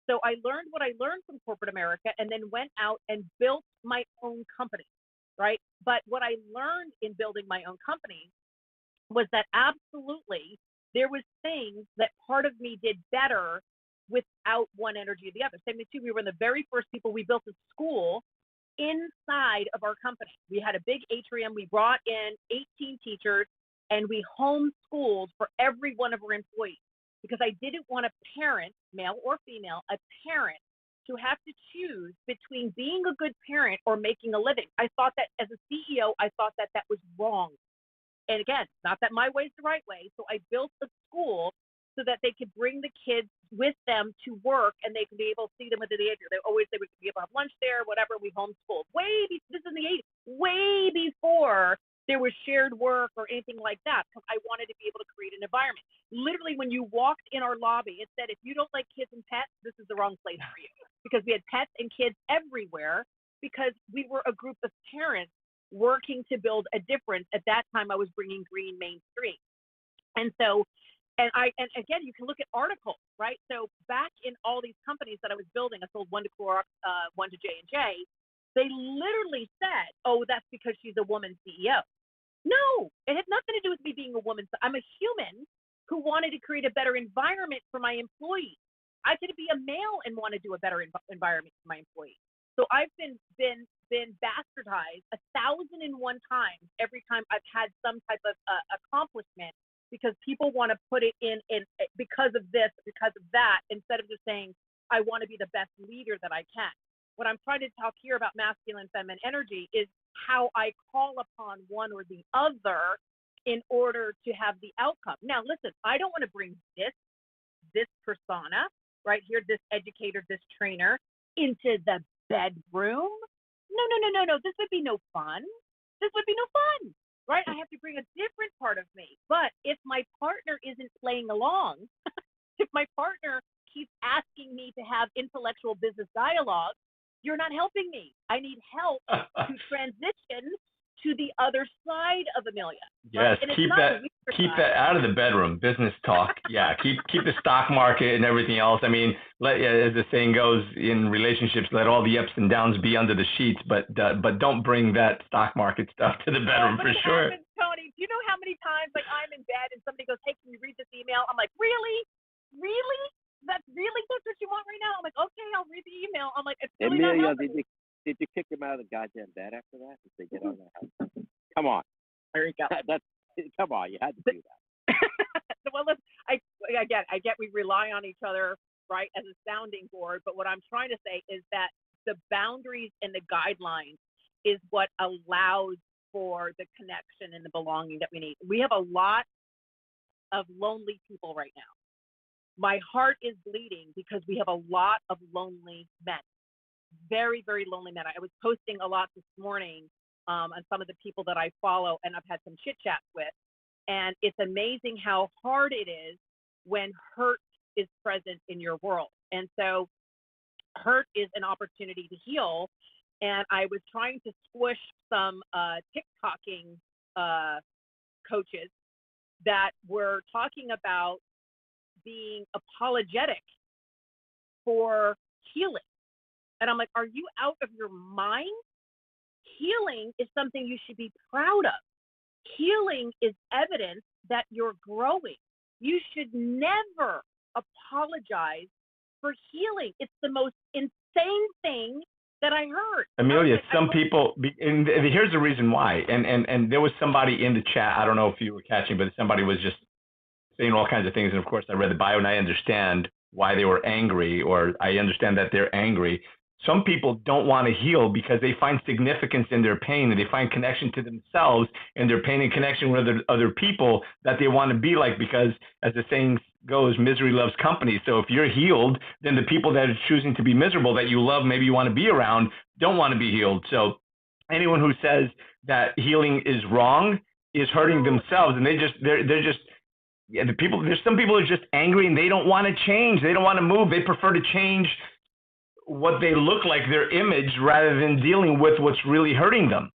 So I learned what I learned from corporate America and then went out and built my own company, right? But what I learned in building my own company was that absolutely there was things that part of me did better without one energy or the other. Same thing too, we were the very first people. We built a school inside of our company. We had a big atrium. We brought in 18 teachers and we homeschooled for every one of our employees because I didn't want a parent, male or female, a parent to have to choose between being a good parent or making a living. I thought that as a CEO, I thought that that was wrong. And again, not that my way is the right way. So I built a school so that they could bring the kids with them to work and they could be able to see them within the age. They would be able to have lunch there, whatever. We homeschooled this is in the 80s, way before there was shared work or anything like that, because I wanted to be able to create an environment. Literally, when you walked in our lobby, it said, if you don't like kids and pets, this is the wrong place for you, because we had pets and kids everywhere because we were a group of parents working to build a difference. At that time, I was bringing green mainstream. And so, and again, you can look at articles, right? So back in all these companies that I was building, I sold one to Clorox, one to J&J. They literally said, "Oh, that's because she's a woman CEO." No, it had nothing to do with me being a woman. I'm a human who wanted to create a better environment for my employees. I could be a male and want to do a better environment for my employees. So I've been bastardized 1,001 times every time I've had some type of accomplishment, because people want to put it in because of this, because of that, instead of just saying, I want to be the best leader that I can. What I'm trying to talk here about masculine and feminine energy is how I call upon one or the other in order to have the outcome. Now, listen, I don't want to bring this persona right here, this educator, this trainer, into the bedroom. No. This would be no fun. Right? I have to bring a different part of me. But if my partner isn't playing along, if my partner keeps asking me to have intellectual business dialogue, you're not helping me. I need help to transition to the other side of Amelia. Yes, right? keep that out of the bedroom. Business talk. Yeah, keep the stock market and everything else. I mean, as the saying goes in relationships, let all the ups and downs be under the sheets, but don't bring that stock market stuff to the bedroom for sure. Happens, Tony. Do you know how many times I'm in bed and somebody goes, "Hey, can you read this email?" I'm like, "Really? That's what you want right now?" I'm like, "Okay, I'll read the email." I'm like, "It's really Amelia, not helping." did you kick him out of the goddamn bed after that? Did they get on the house? Come on. There you go. Come on, you had to do that. Well, listen, I get we rely on each other, right, as a sounding board. But what I'm trying to say is that the boundaries and the guidelines is what allows for the connection and the belonging that we need. We have a lot of lonely people right now. My heart is bleeding because we have a lot of lonely men, very, very lonely men. I was posting a lot this morning on some of the people that I follow and I've had some chit chats with. And it's amazing how hard it is when hurt is present in your world. And so hurt is an opportunity to heal. And I was trying to squish some TikToking coaches that were talking about being apologetic for healing. And I'm like, are you out of your mind? Healing is something you should be proud of. Healing is evidence that you're growing. You should never apologize for healing. It's the most insane thing that I heard. Amelia, some people, and here's the reason why. And there was somebody in the chat, I don't know if you were catching, but somebody was just saying all kinds of things. And of course, I read the bio and I understand why they were angry, or I understand that they're angry. Some people don't want to heal because they find significance in their pain, and they find connection to themselves and their pain and connection with other people that they want to be like, because as the saying goes, misery loves company. So if you're healed, then the people that are choosing to be miserable that you love, maybe you want to be around, don't want to be healed. So anyone who says that healing is wrong is hurting themselves, and they're just there's some people who are just angry and they don't want to change. They don't want to move. They prefer to change what they look like, their image, rather than dealing with what's really hurting them,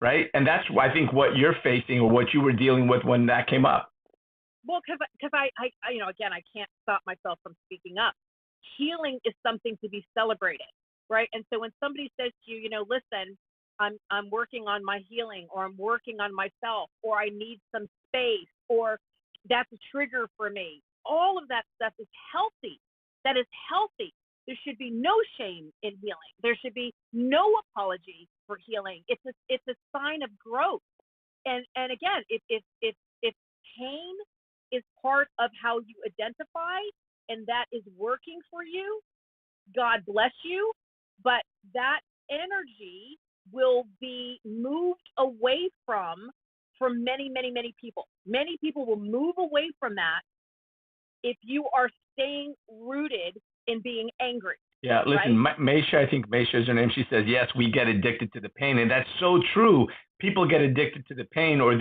right? And that's, I think, what you're facing, or what you were dealing with when that came up. Well, because I again, I can't stop myself from speaking up. Healing is something to be celebrated, right? And so when somebody says to you, listen, I'm working on my healing, or I'm working on myself, or I need some space, or that's a trigger for me. All of that stuff is healthy. That is healthy. There should be no shame in healing. There should be no apology for healing. It's a sign of growth. And again, if pain is part of how you identify, and that is working for you, God bless you. But that energy will be moved away from many, many, many people. Many people will move away from that if you are staying rooted in being angry. Yeah, listen, right? Maisha, I think Maisha is her name. She says, yes, we get addicted to the pain. And that's so true. People get addicted to the pain, or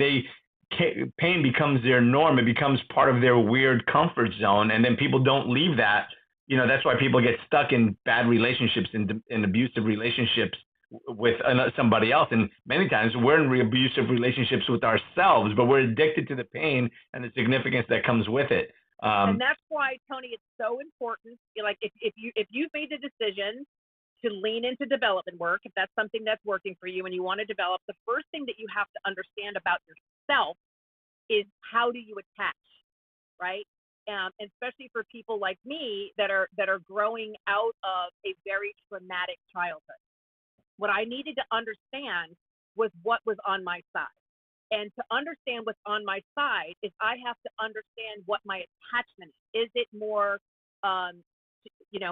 pain becomes their norm. It becomes part of their weird comfort zone. And then people don't leave that. That's why people get stuck in bad relationships, in abusive relationships with somebody else. And many times we're in abusive relationships with ourselves, but we're addicted to the pain and the significance that comes with it. And that's why, Tony, it's so important. Like if you've made the decision to lean into development work, if that's something that's working for you and you want to develop, the first thing that you have to understand about yourself is, how do you attach, right? And especially for people like me that are growing out of a very traumatic childhood. What I needed to understand was what was on my side. And to understand what's on my side is I have to understand what my attachment is. Is it more,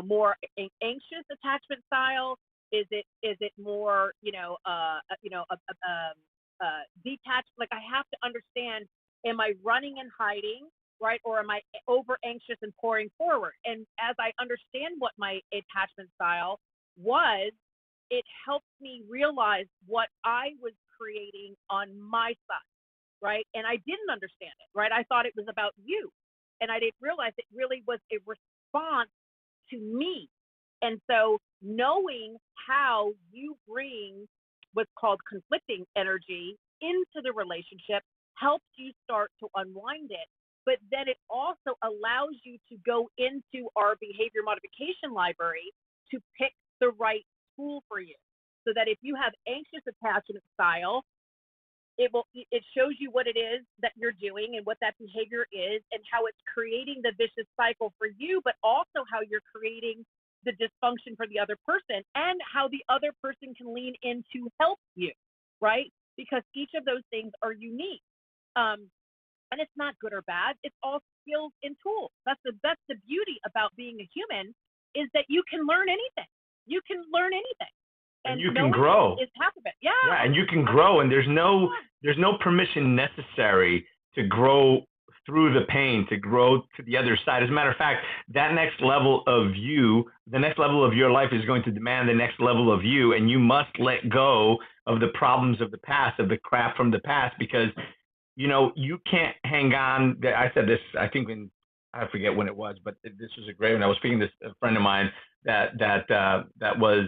more anxious attachment style? Is it more, detached? Like, I have to understand, am I running and hiding, right? Or am I over anxious and pouring forward? And as I understand what my attachment style was, it helped me realize what I was creating on my side, right? And I didn't understand it, right? I thought it was about you. And I didn't realize it really was a response to me. And so knowing how you bring what's called conflicting energy into the relationship helps you start to unwind it. But then it also allows you to go into our behavior modification library to pick the right tool for you, so that if you have anxious attachment style, it shows you what it is that you're doing and what that behavior is, and how it's creating the vicious cycle for you, but also how you're creating the dysfunction for the other person, and how the other person can lean in to help you, right? Because each of those things are unique. And it's not good or bad. It's all skills and tools. That's the beauty about being a human, is that you can learn anything. You can learn anything. And you can grow. Is half of it. Yeah. Yeah, and you can grow, and there's no permission necessary to grow through the pain, to grow to the other side. As a matter of fact, that next level of you, the next level of your life is going to demand the next level of you, and you must let go of the problems of the past, of the crap from the past, because you can't hang on. I said this, I think I forget when it was, but this was a great one. I was speaking to a friend of mine that was,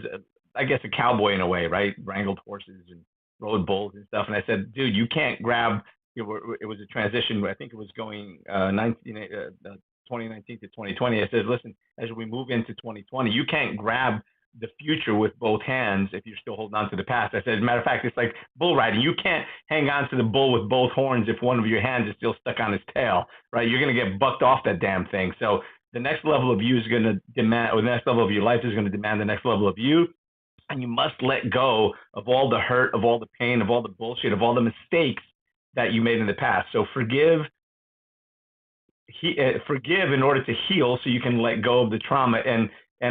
I guess, a cowboy in a way, right? Wrangled horses and rode bulls and stuff. And I said, dude, you can't grab. It was a transition. I think it was going 2019 to 2020. I said, listen, as we move into 2020, you can't grab the future with both hands if you're still holding on to the past. I said, as a matter of fact, it's like bull riding. You can't hang on to the bull with both horns if one of your hands is still stuck on his tail, right? You're going to get bucked off that damn thing. So the next level of you is going to demand, or the next level of your life is going to demand the next level of you. And you must let go of all the hurt, of all the pain, of all the bullshit, of all the mistakes that you made in the past. So forgive in order to heal, so you can let go of the trauma and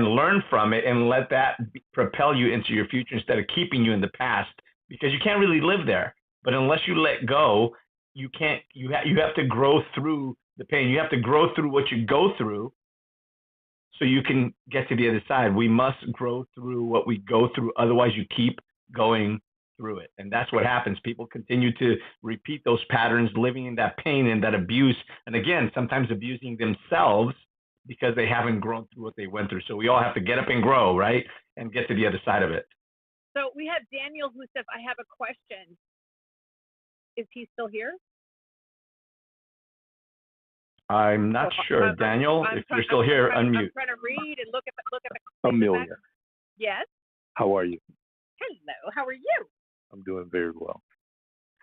learn from it and let that propel you into your future instead of keeping you in the past, because you can't really live there. But unless you let go, you can't. You have to grow through the pain. You have to grow through what you go through, so you can get to the other side. We must grow through what we go through. Otherwise, you keep going through it. And that's what happens. People continue to repeat those patterns, living in that pain and that abuse. And again, sometimes abusing themselves because they haven't grown through what they went through. So we all have to get up and grow, right? And get to the other side of it. So we have Daniel who says, I have a question. Is he still here? I'm not sure. Daniel, if you're still here, unmute. I'm trying to read and look at the Amelia. Yes. How are you? Hello. How are you? I'm doing very well.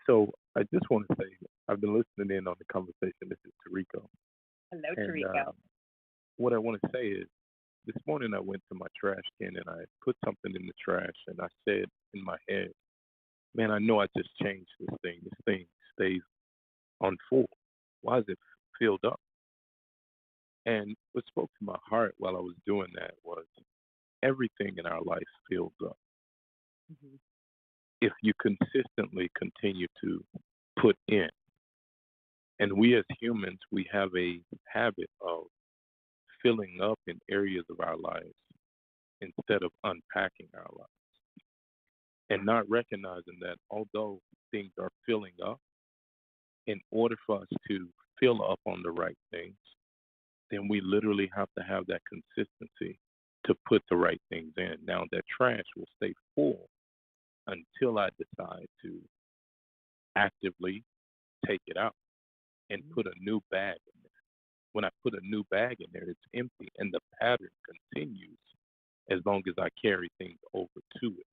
So I just want to say I've been listening in on the conversation. This is Tarico. Hello, Tarico. What I want to say is, this morning I went to my trash can and I put something in the trash and I said in my head, man, I know I just changed this thing. This thing stays on full. Why is it filled up? And what spoke to my heart while I was doing that was everything in our life fills up. Mm-hmm. If you consistently continue to put in. And we as humans, we have a habit of filling up in areas of our lives instead of unpacking our lives. And not recognizing that although things are filling up, in order for us to fill up on the right things, then we literally have to have that consistency to put the right things in. Now, that trash will stay full until I decide to actively take it out and put a new bag in there. When I put a new bag in there, it's empty, and the pattern continues as long as I carry things over to it.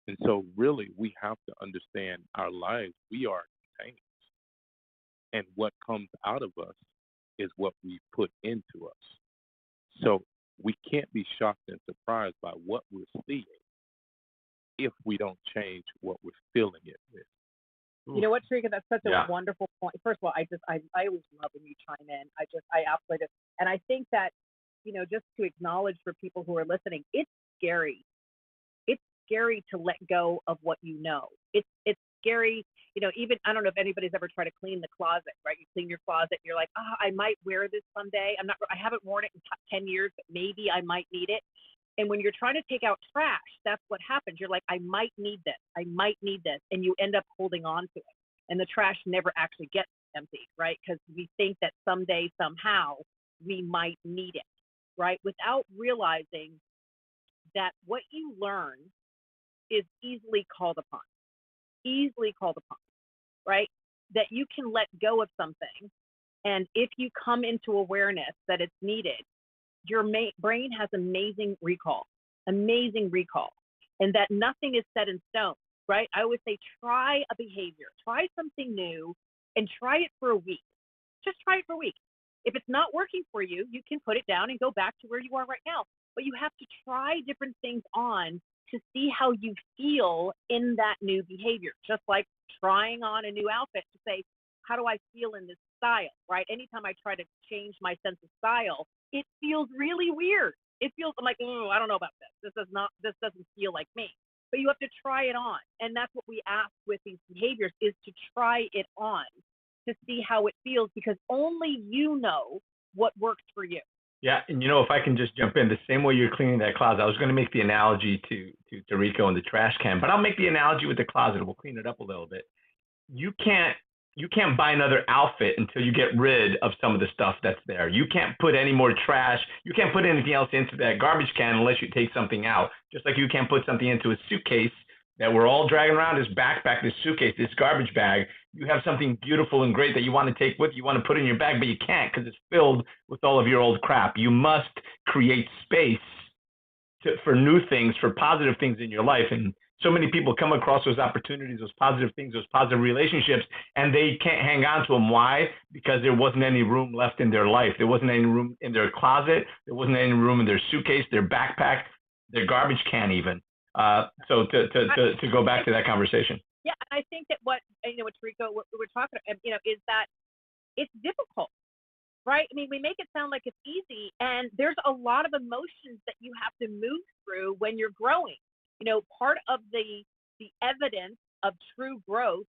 And so really, we have to understand our lives. We are containers. And what comes out of us is what we put into us. So we can't be shocked and surprised by what we're seeing if we don't change what we're filling it with. You know what, Tarico, that's such a wonderful point. First of all, I always love when you chime in. I absolutely do. And I think that, just to acknowledge for people who are listening, it's scary. It's scary to let go of what you know. It's scary, even, I don't know if anybody's ever tried to clean the closet, right? You clean your closet and you're like, I might wear this someday. I haven't worn it in 10 years, but maybe I might need it. And when you're trying to take out trash, that's what happens. You're like, I might need this. I might need this. And you end up holding on to it. And the trash never actually gets empty, right? Because we think that someday, somehow, we might need it, right? Without realizing that what you learn is easily called upon, right? That you can let go of something. And if you come into awareness that it's needed, your brain has amazing recall, and that nothing is set in stone, right? I always say, try a behavior, try something new, and try it for a week. Just try it for a week. If it's not working for you, you can put it down and go back to where you are right now. But you have to try different things on to see how you feel in that new behavior. Just like trying on a new outfit to say, how do I feel in this style, right? Anytime I try to change my sense of style, it feels really weird. It feels, I'm like, I don't know about this. This doesn't feel like me. But you have to try it on. And that's what we ask with these behaviors, is to try it on to see how it feels, because only you know what works for you. Yeah, and if I can just jump in, the same way you're cleaning that closet, I was going to make the analogy to Tarico and the trash can, but I'll make the analogy with the closet. We'll clean it up a little bit. You can't you can't buy another outfit until you get rid of some of the stuff that's there. You can't put any more trash. You can't put anything else into that garbage can unless you take something out. Just like you can't put something into a suitcase that we're all dragging around, this backpack, this suitcase, this garbage bag. You have something beautiful and great that you want to take with you, want to put in your bag, but you can't because it's filled with all of your old crap. You must create space for new things, for positive things in your life. And so many people come across those opportunities, those positive things, those positive relationships, and they can't hang on to them. Why? Because there wasn't any room left in their life. There wasn't any room in their closet. There wasn't any room in their suitcase, their backpack, their garbage can even. So to go back to that conversation. Yeah, I think that what Tarico, what we're talking about, is that it's difficult, right? I mean, we make it sound like it's easy, and there's a lot of emotions that you have to move through when you're growing. Part of the evidence of true growth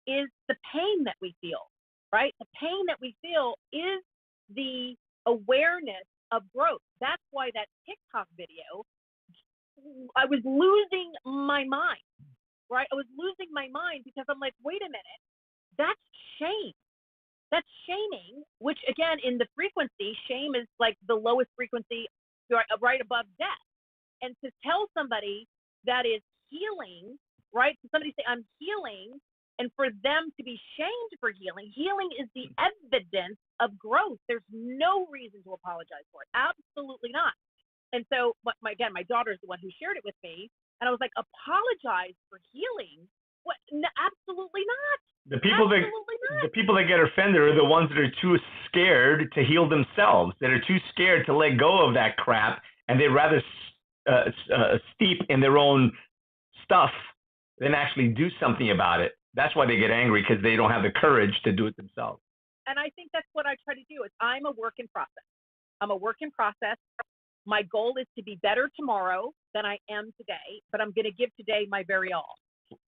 is the pain that we feel, right? The pain that we feel is the awareness of growth. That's why that TikTok video, I was losing my mind, right? I was losing my mind because I'm like, wait a minute, that's shame. That's shaming, which again, in the frequency, shame is like the lowest frequency, right above death. And to tell somebody that is healing, right? So somebody say, I'm healing, and for them to be shamed for healing, healing is the evidence of growth. There's no reason to apologize for it. Absolutely not. And so, my daughter's the one who shared it with me, and I was like, apologize for healing? What? No, absolutely not. The people that get offended are the ones that are too scared to heal themselves, that are too scared to let go of that crap, and they'd rather steep in their own stuff than actually do something about it. That's why they get angry, because they don't have the courage to do it themselves. And I think that's what I try to do. Is I'm a work in process. I'm a work in process. My goal is to be better tomorrow than I am today, but I'm going to give today my very all.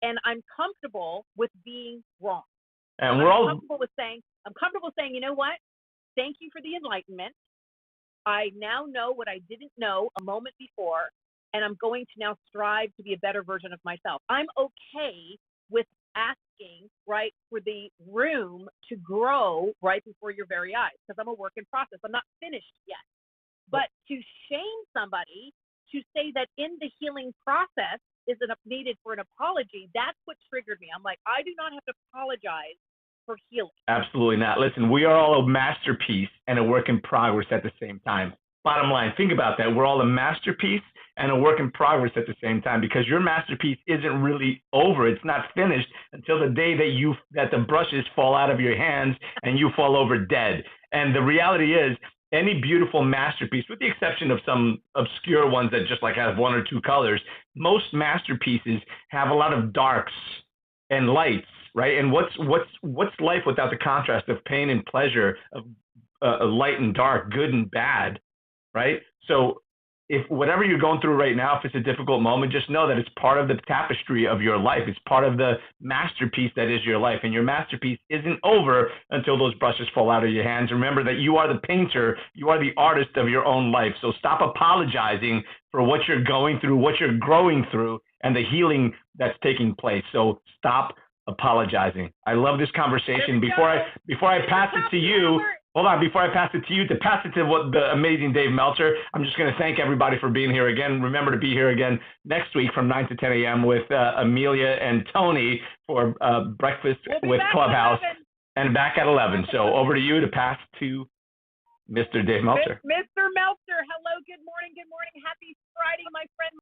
And I'm comfortable with being wrong. And I'm comfortable with saying, you know what? Thank you for the enlightenment. I now know what I didn't know a moment before, and I'm going to now strive to be a better version of myself. I'm okay with asking, right, for the room to grow right before your very eyes, because I'm a work in process. I'm not finished yet. But to shame somebody, to say that in the healing process is needed for an apology, that's what triggered me. I'm like, I do not have to apologize for healing. Absolutely not. Listen, we are all a masterpiece and a work in progress at the same time. Bottom line, think about that. We're all a masterpiece and a work in progress at the same time, because your masterpiece isn't really over. It's not finished until the day that the brushes fall out of your hands and you fall over dead. And the reality is, any beautiful masterpiece, with the exception of some obscure ones that just like have one or two colors, most masterpieces have a lot of darks and lights, right? And what's life without the contrast of pain and pleasure, of light and dark, good and bad, right? So if whatever you're going through right now, if it's a difficult moment, just know that it's part of the tapestry of your life. It's part of the masterpiece that is your life. And your masterpiece isn't over until those brushes fall out of your hands. Remember that you are the painter. You are the artist of your own life. So stop apologizing for what you're going through, what you're growing through, and the healing that's taking place. So stop apologizing. I love this conversation. Before I pass it to you, hold on, before I pass it to you, to pass it to the amazing Dave Meltzer, I'm just going to thank everybody for being here again. Remember to be here again next week from 9 to 10 a.m. with Amelia and Tony for Breakfast with Clubhouse, and back at 11. So over to you to pass to Mr. Dave Meltzer. Mr. Meltzer, hello, good morning, happy Friday, my friend.